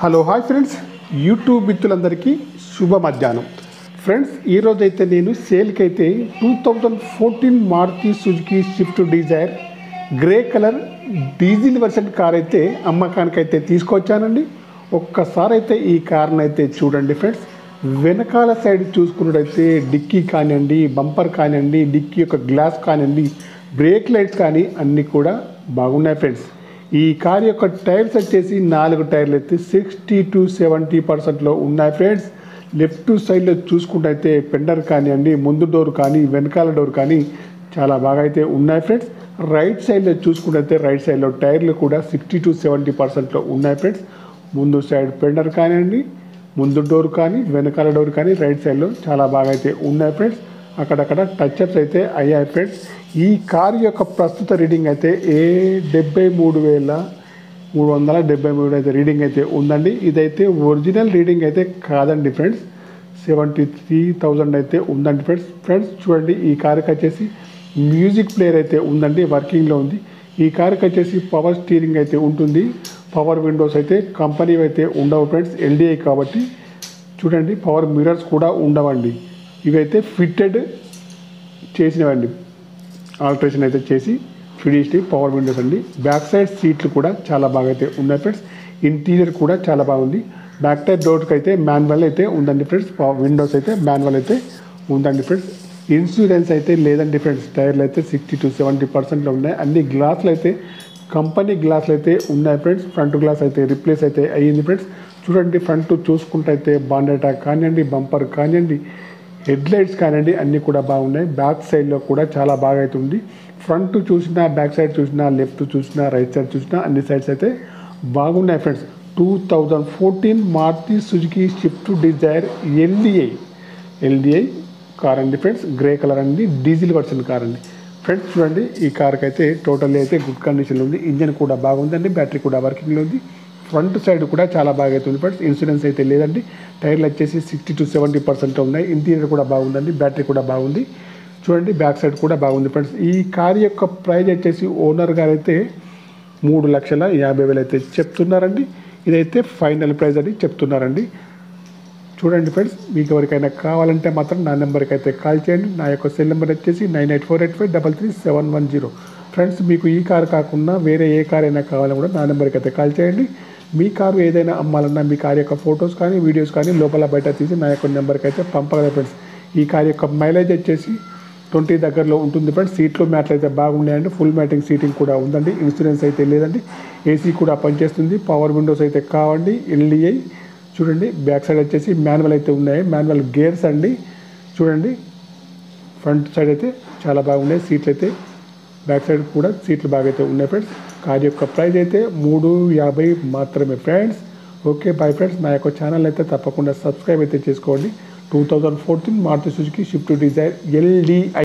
Hello hi friends, YouTube మిత్రులందరికీ శుభ మధ్యాహ్నం. ఫ్రెండ్స్, ఈరోజైతే నేను సేల్కి అయితే 2014 Maruti Suzuki Swift Dzire grey colour diesel version car అయితే అమ్మకానికి అయితే తీసుకొచ్చానండి. ఒక్కసారి అయితే ఈ కార్ని అయితే చూడండి ఫ్రెండ్స్. వెనకాల సైడ్ చూసుకున్నట్టయితే డిక్కీ కానివ్వండి, బంపర్ కానివ్వండి, డిక్కీ యొక్క గ్లాస్ కానివ్వండి, బ్రేక్ లైట్స్ కానీ అన్నీ కూడా బాగున్నాయి ఫ్రెండ్స్. ఈ కార్ యొక్క టైర్స్ వచ్చేసి 4 టైర్లు అయితే 60 to 70% ఉన్నాయి ఫ్రెండ్స్. లెఫ్ట్ సైడ్లో చూసుకుంటే పెండర్ కానివ్వండి, ముందు డోర్ కానీ వెనకాల డోర్ కానీ చాలా బాగా అయితే ఉన్నాయి ఫ్రెండ్స్. రైట్ సైడ్లో చూసుకుంటే రైట్ సైడ్లో టైర్లు కూడా 60 to 70% ఉన్నాయి ఫ్రెండ్స్. ముందు సైడ్ పెండర్ కానివ్వండి, ముందు డోర్ కానీ వెనకాల డోర్ కానీ రైట్ సైడ్లో చాలా బాగా అయితే ఉన్నాయి ఫ్రెండ్స్. అక్కడక్కడ టచ్అప్స్ అయితే అయ్యాయి ఫ్రెండ్స్. ఈ కార్ యొక్క ప్రస్తుత రీడింగ్ అయితే 73,373 అయితే రీడింగ్ అయితే ఉందండి. ఇదైతే ఒరిజినల్ రీడింగ్ అయితే కాదండి ఫ్రెండ్స్. 73,000 అయితే ఉందండి ఫ్రెండ్స్. చూడండి, ఈ కార్కి వచ్చేసి మ్యూజిక్ ప్లేయర్ అయితే ఉందండి, వర్కింగ్లో ఉంది. ఈ కార్కి వచ్చేసి పవర్ స్టీరింగ్ అయితే ఉంటుంది. పవర్ విండోస్ అయితే కంపెనీ అయితే ఉండవు ఫ్రెండ్స్, ఎల్డిఐ కాబట్టి. చూడండి, పవర్ మిర్రర్స్ కూడా ఉండవండి. ఇవైతే ఫిట్టెడ్ చేసినవండి, ఆల్టరేషన్ అయితే చేసి ఫినిష్డ్ పవర్ విండోస్ అండి. బ్యాక్ సైడ్ సీట్లు కూడా చాలా బాగా అయితే ఉన్నాయి ఫ్రెండ్స్. ఇంటీరియర్ కూడా చాలా బాగుంది. బ్యాక్ టైర్ డోర్కి అయితే మాన్యువల్ అయితే ఉందండి ఫ్రెండ్స్. విండోస్ అయితే మాన్యువల్ అయితే ఉందండి ఫ్రెండ్స్. ఇన్సూరెన్స్ అయితే లేదండి ఫ్రెండ్స్. టైర్లు అయితే 60 to 70%లో ఉన్నాయి. అన్ని గ్లాసులు అయితే కంపెనీ గ్లాసులు అయితే ఉన్నాయి ఫ్రెండ్స్. ఫ్రంట్ గ్లాస్ అయితే రిప్లేస్ అయితే అయ్యింది ఫ్రెండ్స్. చూడండి, ఫ్రంట్ చూసుకుంటే అయితే బాండెటా కానివ్వండి, బంపర్ కానివ్వండి, హెడ్ లైట్స్ కానివ్వండి అన్నీ కూడా బాగున్నాయి. బ్యాక్ సైడ్లో కూడా చాలా బాగా అయితే ఉంది. ఫ్రంట్ చూసినా, బ్యాక్ సైడ్ చూసినా, లెఫ్ట్ చూసినా, రైట్ సైడ్ చూసినా అన్ని సైడ్స్ అయితే బాగున్నాయి friends. 2014 Maruti Suzuki Swift Dzire LDI car అండి ఫ్రెండ్స్. గ్రే కలర్ అండి, డీజిల్ వర్షన్ కార్ అండి ఫ్రెండ్స్. చూడండి, ఈ కార్కి అయితే టోటల్లీ అయితే గుడ్ కండిషన్లో ఉంది. ఇంజన్ కూడా బాగుందండి, బ్యాటరీ కూడా వర్కింగ్లో ఉంది. ఫ్రంట్ సైడ్ కూడా చాలా బాగా అవుతుంది ఫ్రెండ్స్. ఇన్సూరెన్స్ అయితే లేదండి. టైర్లు వచ్చేసి 60 to 70% ఉన్నాయి. ఇంటీరియర్ కూడా బాగుందండి, బ్యాటరీ కూడా బాగుంది. చూడండి, బ్యాక్ సైడ్ కూడా బాగుంది ఫ్రెండ్స్. ఈ కార్ యొక్క ప్రైస్ వచ్చేసి ఓనర్ గారు అయితే 3,50,000 అయితే చెప్తున్నారండి. ఇదైతే ఫైనల్ ప్రైస్ అని చెప్తున్నారండి. చూడండి ఫ్రెండ్స్, మీకు ఎవరికైనా కావాలంటే మాత్రం నా నెంబర్కి అయితే కాల్ చేయండి. నా యొక్క సెల్ నెంబర్ వచ్చేసి 9848533710 ఫ్రెండ్స్. మీకు ఈ కార్ కాకుండా వేరే ఏ కార్ అయినా కావాలన్నా కూడా నా నెంబర్కి అయితే కాల్ చేయండి. మీ కారు ఏదైనా అమ్మాలన్నా మీ కార్ యొక్క ఫొటోస్ కానీ వీడియోస్ కానీ లోపల బయట తీసి నా యొక్క నెంబర్కి అయితే పంపగలరు ఫ్రెండ్స్. ఈ కార్ యొక్క మైలేజ్ వచ్చేసి 20 దగ్గరలో ఉంటుంది ఫ్రెండ్స్. సీట్లు మ్యాట్లు అయితే బాగున్నాయండి. ఫుల్ మ్యాటింగ్ సీటింగ్ కూడా ఉందండి. ఇన్సూరెన్స్ అయితే లేదండి. ఏసీ కూడా పనిచేస్తుంది. పవర్ విండోస్ అయితే కావండి, ఎల్డిఐ. చూడండి, బ్యాక్ సైడ్ వచ్చేసి మాన్యువల్ అయితే ఉన్నాయి, మాన్యువల్ గేర్స్ అండి. చూడండి, ఫ్రంట్ సైడ్ అయితే చాలా బాగున్నాయి. సీట్లు అయితే బ్యాక్ సైడ్ కూడా సీట్లు బాగా అయితే ఉన్నాయి ఫ్రెండ్స్. కార్ యొక్క ప్రైస్ అయితే 350 మాత్రమే ఫ్రెండ్స్. Okay, bye friends. నా యొక్క ఛానల్ అయితే తప్పకుండా సబ్స్క్రైబ్ అయితే చేసుకోండి. 2014 Maruti Suzuki Swift Dzire LDI